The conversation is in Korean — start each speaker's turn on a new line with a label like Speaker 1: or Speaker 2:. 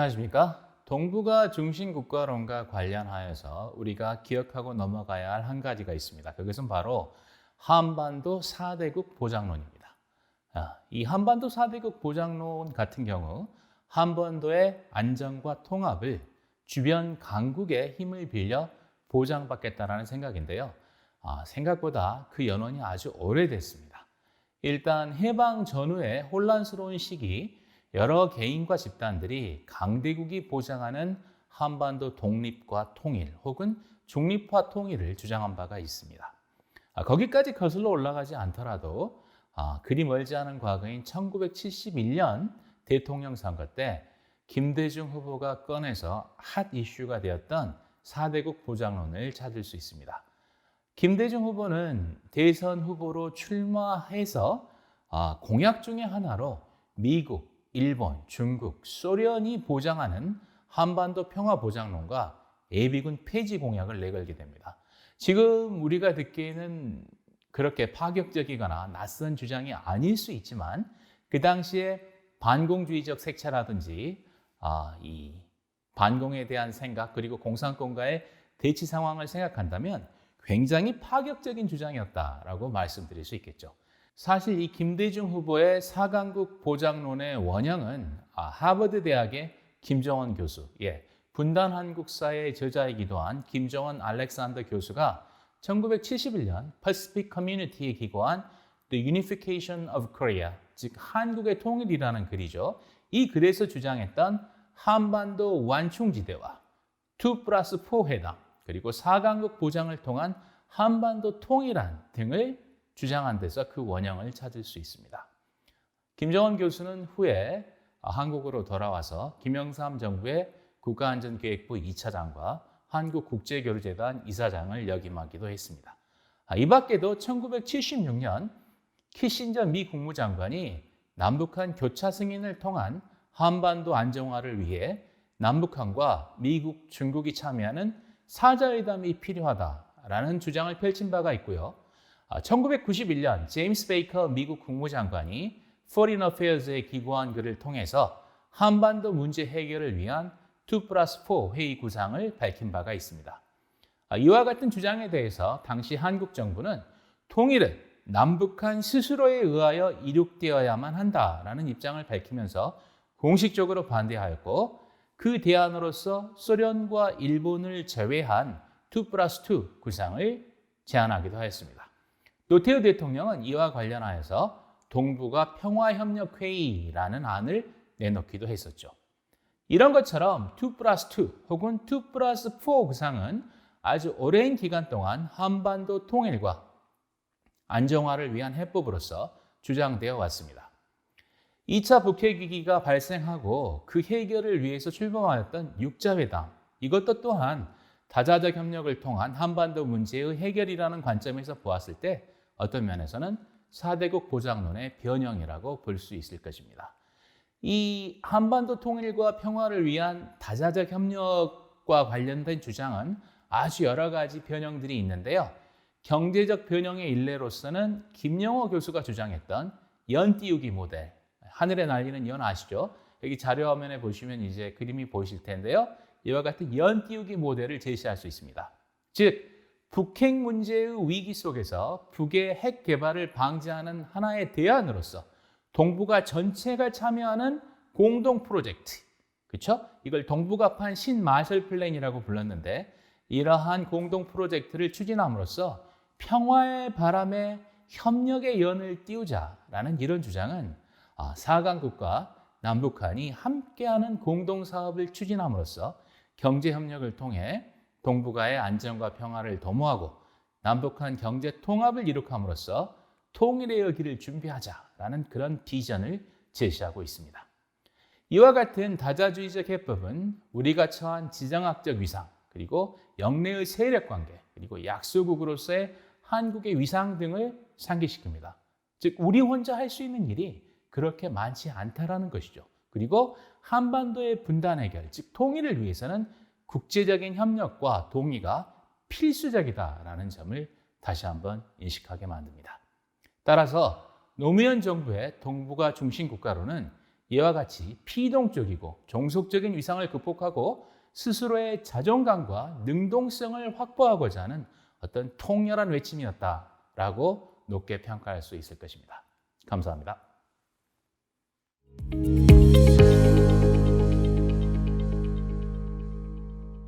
Speaker 1: 안녕하십니까? 동북아 중심 국가론과 관련하여서 우리가 기억하고 넘어가야 할 한 가지가 있습니다. 그것은 바로 한반도 4대국 보장론입니다. 이 한반도 4대국 보장론 같은 경우 한반도의 안정과 통합을 주변 강국의 힘을 빌려 보장받겠다라는 생각인데요. 생각보다 그 연원이 아주 오래됐습니다. 일단 해방 전후의 혼란스러운 시기, 여러 개인과 집단들이 강대국이 보장하는 한반도 독립과 통일 혹은 중립화 통일을 주장한 바가 있습니다. 거기까지 거슬러 올라가지 않더라도 그리 멀지 않은 과거인 1971년 대통령 선거 때 김대중 후보가 꺼내서 핫 이슈가 되었던 4대국 보장론을 찾을 수 있습니다. 김대중 후보는 대선 후보로 출마해서 공약 중에 하나로 미국, 일본, 중국, 소련이 보장하는 한반도 평화 보장론과 예비군 폐지 공약을 내걸게 됩니다. 지금 우리가 듣기에는 그렇게 파격적이거나 낯선 주장이 아닐 수 있지만 그 당시에 반공주의적 색채라든지 이 반공에 대한 생각 그리고 공산권과의 대치 상황을 생각한다면 굉장히 파격적인 주장이었다라고 말씀드릴 수 있겠죠. 사실 이 김대중 후보의 4강국 보장론의 원형은 하버드 대학의 김정원 교수, 분단 한국사의 저자이기도 한 김정원 알렉산더 교수가 1971년 Pacific Community에 기고한 The Unification of Korea, 즉 한국의 통일이라는 글이죠. 이 글에서 주장했던 한반도 완충지대와 2+4 회담, 그리고 4강국 보장을 통한 한반도 통일안 등을 주장한 데서 그 원형을 찾을 수 있습니다. 김정원 교수는 후에 한국으로 돌아와서 김영삼 정부의 국가안전계획부 2차장과 한국국제교류재단 이사장을 역임하기도 했습니다. 이 밖에도 1976년 키신저 미 국무장관이 남북한 교차 승인을 통한 한반도 안정화를 위해 남북한과 미국, 중국이 참여하는 사자회담이 필요하다라는 주장을 펼친 바가 있고요. 1991년 제임스 베이커 미국 국무장관이 Foreign Affairs에 기고한 글을 통해서 한반도 문제 해결을 위한 2+4 회의 구상을 밝힌 바가 있습니다. 이와 같은 주장에 대해서 당시 한국 정부는 통일은 남북한 스스로에 의하여 이룩되어야만 한다라는 입장을 밝히면서 공식적으로 반대하였고 그 대안으로서 소련과 일본을 제외한 2+2 구상을 제안하기도 하였습니다. 노태우 대통령은 이와 관련하여서 동북아 평화협력회의라는 안을 내놓기도 했었죠. 이런 것처럼 2+2 혹은 2+4 구상은 아주 오랜 기간 동안 한반도 통일과 안정화를 위한 해법으로서 주장되어 왔습니다. 2차 북핵위기가 발생하고 그 해결을 위해서 출범하였던 육자회담, 이것도 또한 다자적 협력을 통한 한반도 문제의 해결이라는 관점에서 보았을 때 어떤 면에서는 4대국 보장론의 변형이라고 볼 수 있을 것입니다. 이 한반도 통일과 평화를 위한 다자적 협력과 관련된 주장은 아주 여러 가지 변형들이 있는데요. 경제적 변형의 일례로서는 김영호 교수가 주장했던 연 띄우기 모델, 하늘에 날리는 연 아시죠? 여기 자료화면에 보시면 이제 그림이 보이실 텐데요. 이와 같은 연 띄우기 모델을 제시할 수 있습니다. 즉, 북핵 문제의 위기 속에서 북의 핵 개발을 방지하는 하나의 대안으로서 동북아 전체가 참여하는 공동 프로젝트, 그렇죠? 이걸 동북아판 신마셜 플랜이라고 불렀는데 이러한 공동 프로젝트를 추진함으로써 평화의 바람에 협력의 연을 띄우자라는 이런 주장은 4강국과 남북한이 함께하는 공동사업을 추진함으로써 경제협력을 통해 동북아의 안정과 평화를 도모하고 남북한 경제 통합을 이룩함으로써 통일의 길을 준비하자라는 그런 비전을 제시하고 있습니다. 이와 같은 다자주의적 해법은 우리가 처한 지정학적 위상, 그리고 영내의 세력관계, 그리고 약소국으로서의 한국의 위상 등을 상기시킵니다. 즉, 우리 혼자 할 수 있는 일이 그렇게 많지 않다라는 것이죠. 그리고 한반도의 분단 해결, 즉 통일을 위해서는 국제적인 협력과 동의가 필수적이다라는 점을 다시 한번 인식하게 만듭니다. 따라서 노무현 정부의 동북아 중심 국가로는 이와 같이 피동적이고 종속적인 위상을 극복하고 스스로의 자존감과 능동성을 확보하고자 하는 어떤 통렬한 외침이었다라고 높게 평가할 수 있을 것입니다. 감사합니다.